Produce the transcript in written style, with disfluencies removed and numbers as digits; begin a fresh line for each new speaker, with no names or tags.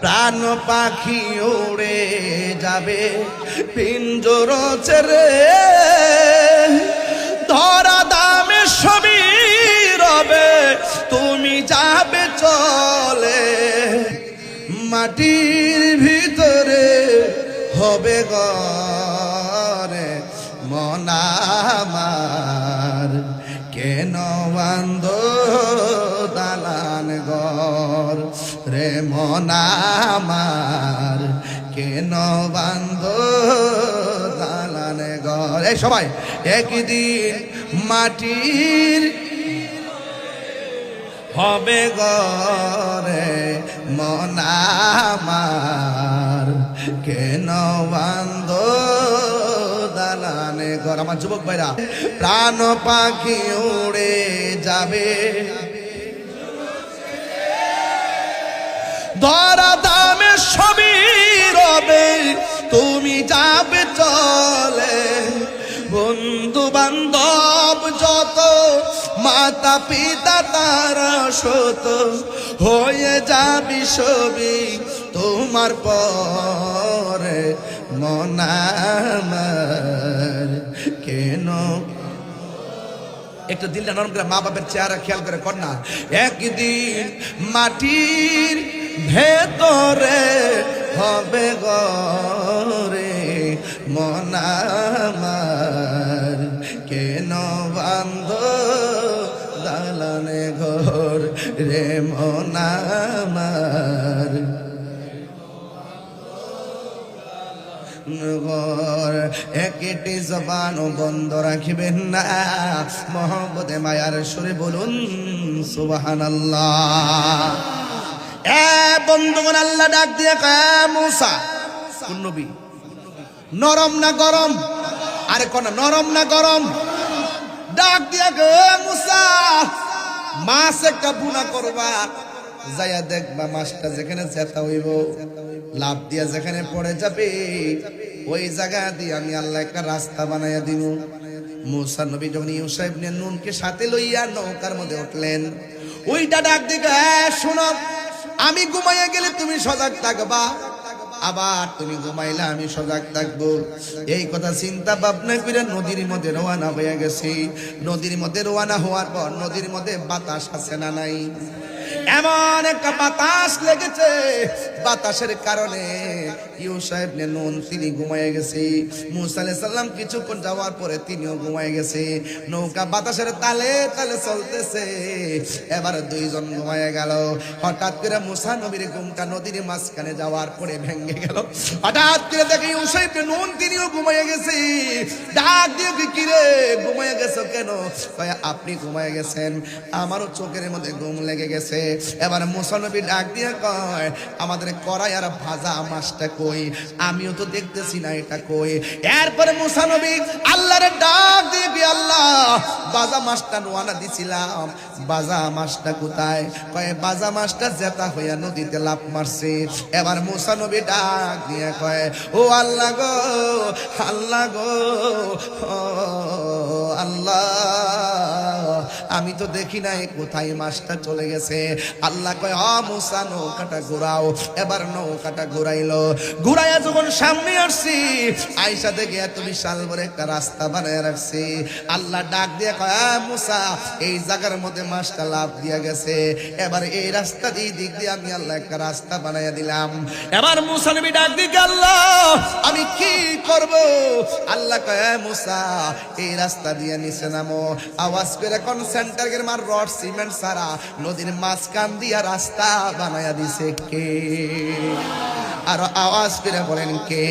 প্রাণ পাখি উড়ে যাবে পিঞ্জর ছেড়ে, ধরা দামে সবই রবে তুমি যাবে চলে, মাটির ভিতরে হবে ঘরে মন আমার, কেন বান্ধ দালান ঘর রে মন আমার, কেন বান্ধ দালান ঘর। এই সবাই একদিন মাটির হবে ঘরে মন আমার, কেন বান্ধ দালানে ঘর। আমার যুবক ভাইরা, প্রাণ পাখি উড়ে যাবে ধরা দামে সবই রবে তুমি যাবে চলে, বন্ধু বান্ধব যত মাতা পিতা তারা শত হয়ে যাবি সবই তোমার পরে মন আমার, কেন একটু দিলটা নরম করে মা বাপের চেহারা খেয়াল করে কর না। একদিন মাটির ভেতরে হবে ঘরে মন আমার, কেন বান্ধ দালানে ঘর রে মন আমার, একটি জবান বন্ধ রাখিবেন না, মহব্বতে মায়ার সুরে বলুন সুবহানাল্লাহ। এ বন্ধুগণ, আল্লাহ ডাক দিয়ে কয় মুসা, কোন নবী? নরম না গরম? আরে কোন নরম না গরম? ডাক দিয়ে কয় মুসা, মাছ একটা বুনা করবা, যাইয়া দেখবা মাছটা যেখানে জেতা হইব লাভ দিয়া যেখানে পড়ে যাবে ওই জায়গা দিয়ে আমি আল্লাহ একটা রাস্তা বানাইয়া দিব। মুসা নবী যখন ইউসা ইবনে নুনকে সাথে লইয়া নৌকার মধ্যে উঠলেন, ওইটা ডাক দিকে শোনো, আমি ঘুমাইয়া গেলে তুমি সজাগ থাকবা, আবার তুমি ঘুমাইলে আমি সজাগ থাকবো। এই কথা চিন্তা ভাবনা করে নদীর মধ্যে রওনা হয়ে গেছি। নদীর মধ্যে রওনা হওয়ার পর নদীর মধ্যে বাতাস আছে না নাই? এমন একটা বাতাস লেগেছে, বাতাসের কারণে ইউসা ইবনে নুন তিনি ঘুমায় গেছে। মুসা আলাইহিস সালাম কিছুক্ষণ যাওয়ার পরে তিনিও ঘুমায় গেছে। নৌকা বাতাসের তালে তালে চলতেছে, এবার দুইজন ঘুমায় গেল। হঠাৎ করে মুসা নবীর ঘুমটা নদীর মাঝখানে যাওয়ার পরে ভেঙে গেল। হঠাৎ করে দেখে ইউসা ইবনে নুন তিনিও ঘুমায় গেছে। ডাক দিয়ে কি রে ঘুমায় গেছো কেন? কয় আপনি ঘুমায় গেছেন, আমারও চোখের মধ্যে ঘুম লেগে গেছে। এবার মুসা নবী ডাক দিয়ে কয় আমাদের কড়াই আর ভাজা মাছটা কই? আমিও তো দেখতেছি না এটা কই। এরপরে মুসা নবী আল্লাহরে ডাক দিয়ে কি আল্লাহ ভাজা মাছটা নোয়ানা দিছিলাম, ভাজা মাছটা কোথায়? কয় ভাজা মাছটা জেতা হইয়া নদীতে লাফ মারছে। এবার মুসা নবী ডাক দিয়ে কয় ও আল্লাহ গো, আল্লাহ গো, আল্লাহ আমি তো দেখি নাই কোথায় মাছটা চলে গেছে। আল্লাহ কয় মুসা নৌকাটা ঘুরাও। এবার নৌকাটা ঘুরাইলো, ঘুরাইয়া যখন সামনে আসছি আইসা দেখে এত বিশাল বড় একটা রাস্তা বানায় রাখছি। আল্লাহ ডাক দিয়ে কয় মুসা এই জায়গার মধ্যে মাছটা লাফ দিয়া গেছে, এবার এই রাস্তা দিয়ে দিক দিয়ে আমি আল্লাহ একটা রাস্তা বানাইয়া দিলাম। এবার মুসা নবী ডাক দিয়ে আল্লাহ আমি কি করব? আল্লাহ কয় মুসা এই রাস্তা দিয়ে নিচে নামো। আওয়াজ করে কোন সেন্টারের মার রড সিমেন্ট সারা নদীর মাঝখান দিয়া রাস্তা বানায়া দিছে কে? আর আওয়াজ করে বলেন কে?